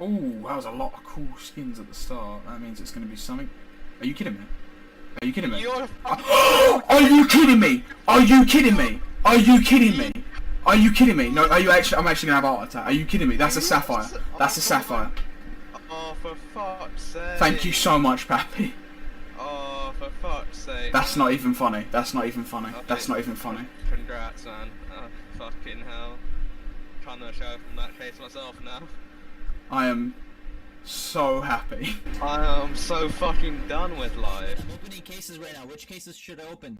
Ooh, that was a lot of cool skins at the start. That means it's going to be something. Are you kidding me? Are you kidding me? Are you kidding me? Are you kidding me? Are you kidding me? Are you kidding me? No, are you actually? I'm actually going to have a heart attack. Are you kidding me? That's a Sapphire. That's a Sapphire. Oh, for fuck's sake. Thank you so much, Pappy. Oh, for fuck's sake. That's not even funny. That's not even funny. That's not even funny. Congrats, man. Oh, fucking hell. Trying to show from that case myself now. I am so happy. I am so fucking done with life. I'm opening cases right now. Which cases should I open?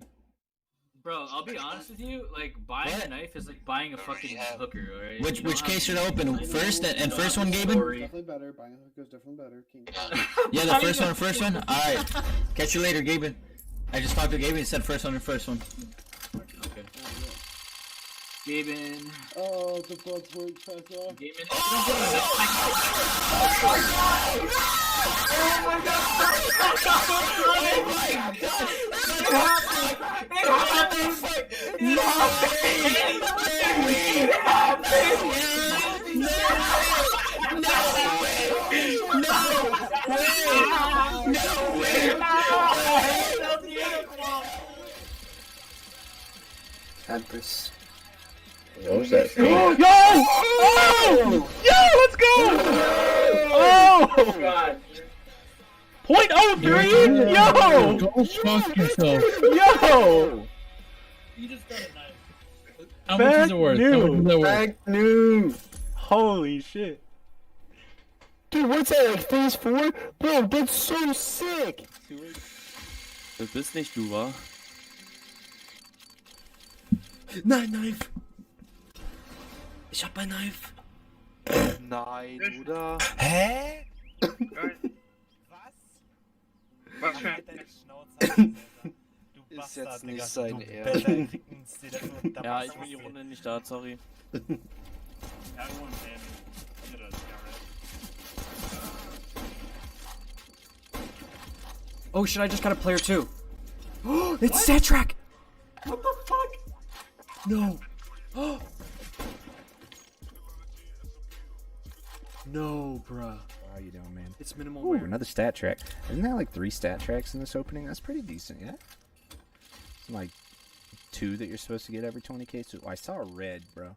Bro, I'll be honest with you. Like buying a knife is like buying a fucking hooker, alright? Which case should I open? First and first one, Gaben? Definitely better. Buying a hook is definitely better. King. Yeah, the first one. All right. Catch you later, Gaben. I just talked to Gaben and said first one. Okay. Gaben. Oh, the buds work fast off. Gaben. Empress. What was that? Yo! Oh! Yo, let's go! Oh! God. .03? Yo! Go fuck yourself. Yo! You just got a knife. How much is it worth? How much is it worth? Back new. Holy shit. Dude, what's that, like phase 4? Bro, that's so sick! Das bist nicht du, wa? Nein, Knife! Ich hab ein Knife! Nein, oder? Hä? Was für ein... Ist jetzt nicht sein Ernst. Ja, ich bin die Runde nicht da, sorry. Oh shit, I just got a player too. It's Setrak! What the fuck? No. No, bruh. How you doing, man? It's minimal Ooh, wear. another stat track. Isn't that like 3 stat tracks in this opening? That's pretty decent, yeah? It's like 2 that you're supposed to get every 20k. So I saw a red, bro.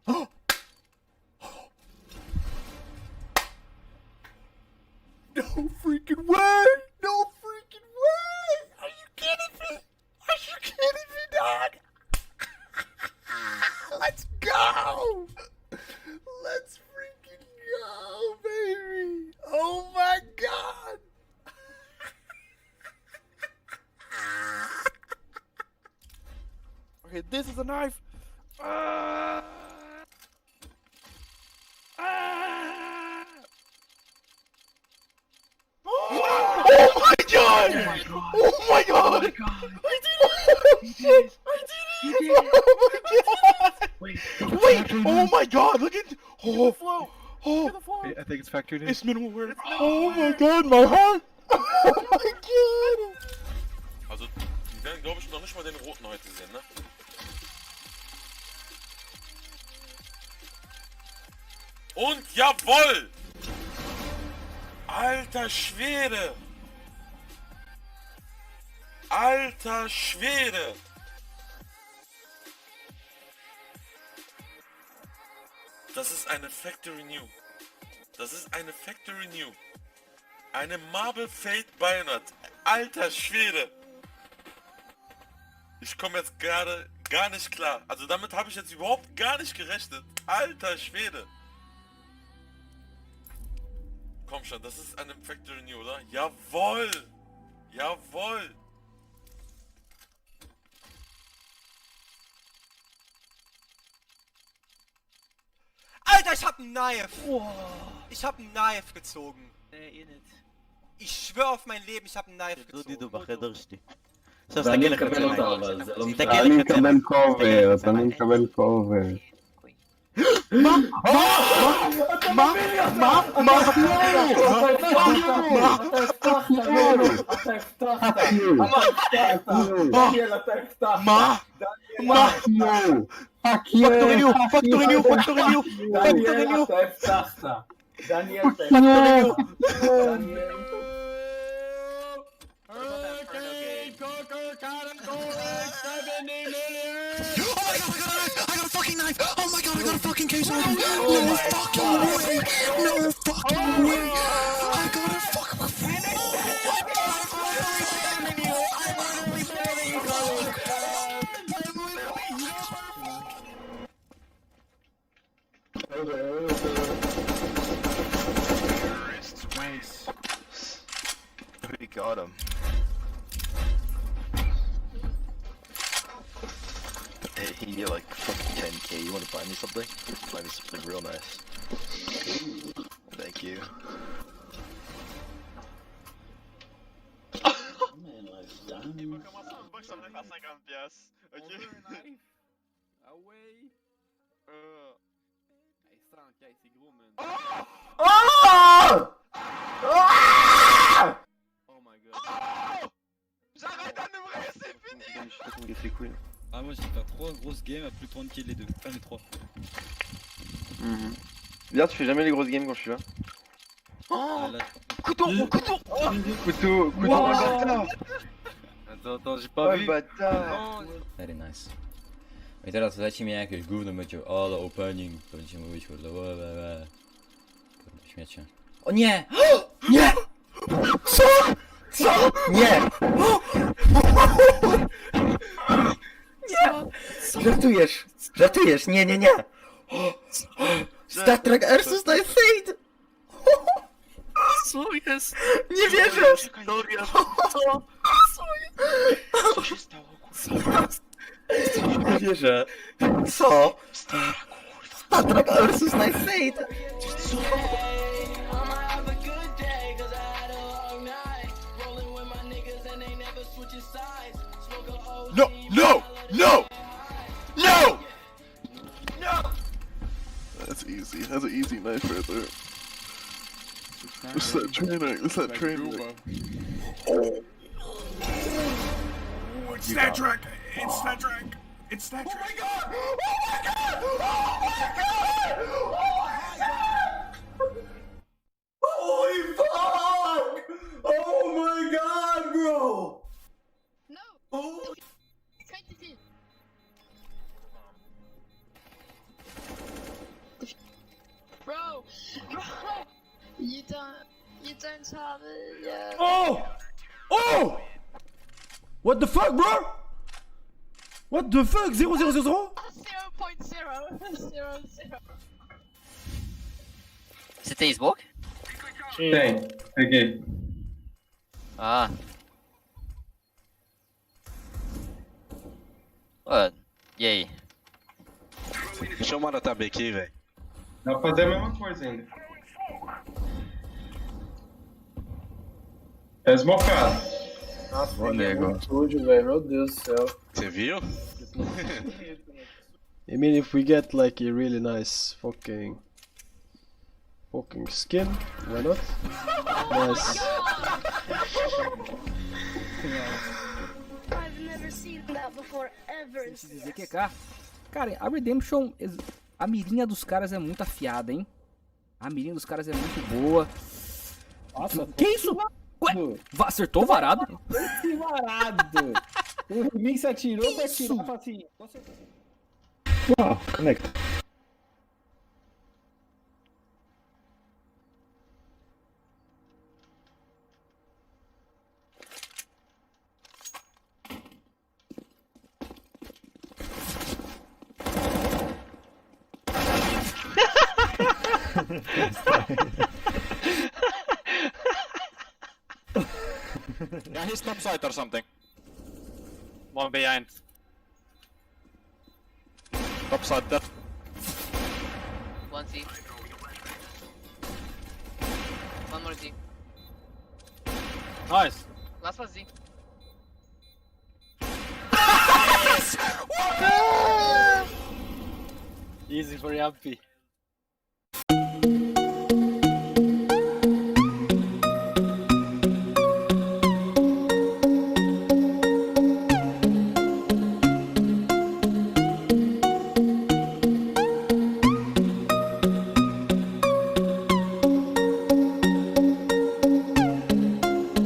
No freaking way! No freaking way! Are you kidding me? Are you kidding me, dog? Let's go! Let's freaking go, baby! Oh my god! Okay, this is a knife! Oh my god! Oh my god! I did it! Oh my god! Wait, oh my god, look at oh, I think it's factored in. It's minimal wear. Oh my god, my heart! Oh my god! Also, die werden, glaube ich, noch nicht mal den roten heute sehen, ne? Und jawoll! Alter Schwede! Alter Schwede! Das ist eine Factory New. Das ist eine Factory New. Eine Marble Fade Bayonet. Alter Schwede! Ich komme jetzt gerade gar nicht klar. Also damit habe ich jetzt überhaupt gar nicht gerechnet. Alter Schwede! Komm schon, das ist eine Factory New, oder? Jawohl! Jawohl! Alter, ich hab ein Knife! Ich hab ein Knife gezogen. Ich schwör auf mein Leben, ich hab ein Knife gezogen. ואני מקבל אותה אבל, זה לא משנה. אני מקבל קובר, אני מקבל קובר. מה? Daniel też. No! I got a fucking knife! Oh my god, I got a fucking case open! No fucking way! No fucking way! I got a fucking... Nice. We got him. Hey, he can get like fucking 10k. You wanna buy me something? Buy me something real nice. Thank you. Ah, moi je vais faire 3 grosses games à plus de 30 kills les deux. Enfin les 3. Bien, tu fais jamais les grosses games quand je suis là. Ah, là... Couteau, couteau. Couteau, bâtard. Attends, j'ai pas vu. Bâtard. Very nice. I teraz leci mi jakieś gówno, będzie ale opening, będziecie mówić kurde, kurde śmiecie. O nie! Nie! Co? Co? Nie! Nie! Żartujesz! Żartujesz! Nie, nie, nie! Star Trek Versus Night Fate! Co jest? Nie wierzę! Co? Co się stało, kurwa? Nie wierzę! Co? Star Trek Versus Night Fate! No! No! No! No! No! That's easy. That's an easy knife right there. It's that training. It's that training. Oh, it's Star Trek! It's Star Trek! It's Star Trek! Oh my god! Oh my god! Oh my god! Holy fuck! Oh my god, bro! No! Oh. Bro! You don't have it yet. Oh! Oh! What the fuck, bro? What the fuck? 000? 0.000. C'était Isbrook? Tem, peguei. Ah. Ué, e aí? Deixa eu matar a BQ, velho. Dá pra fazer a mesma coisa ainda. É esmocado. Nossa, Ô, nego. sujo, velho. Meu Deus do céu. Você viu? I mean, if we get like a really nice fucking skin, why not? Nice. I've never seen that before ever. Dizer que, cara, a Redemption, a mirinha dos caras é muito afiada, hein? A mirinha dos caras é muito boa. Nossa, que isso? Ué, acertou o varado? Esse varado! O mim se atirou pra atirar e falou assim. Uau, conecta. Yeah, he's top side or something. One behind. Top side dead. One Z. One more Z. Nice. Last one Z. Easy for Yappy.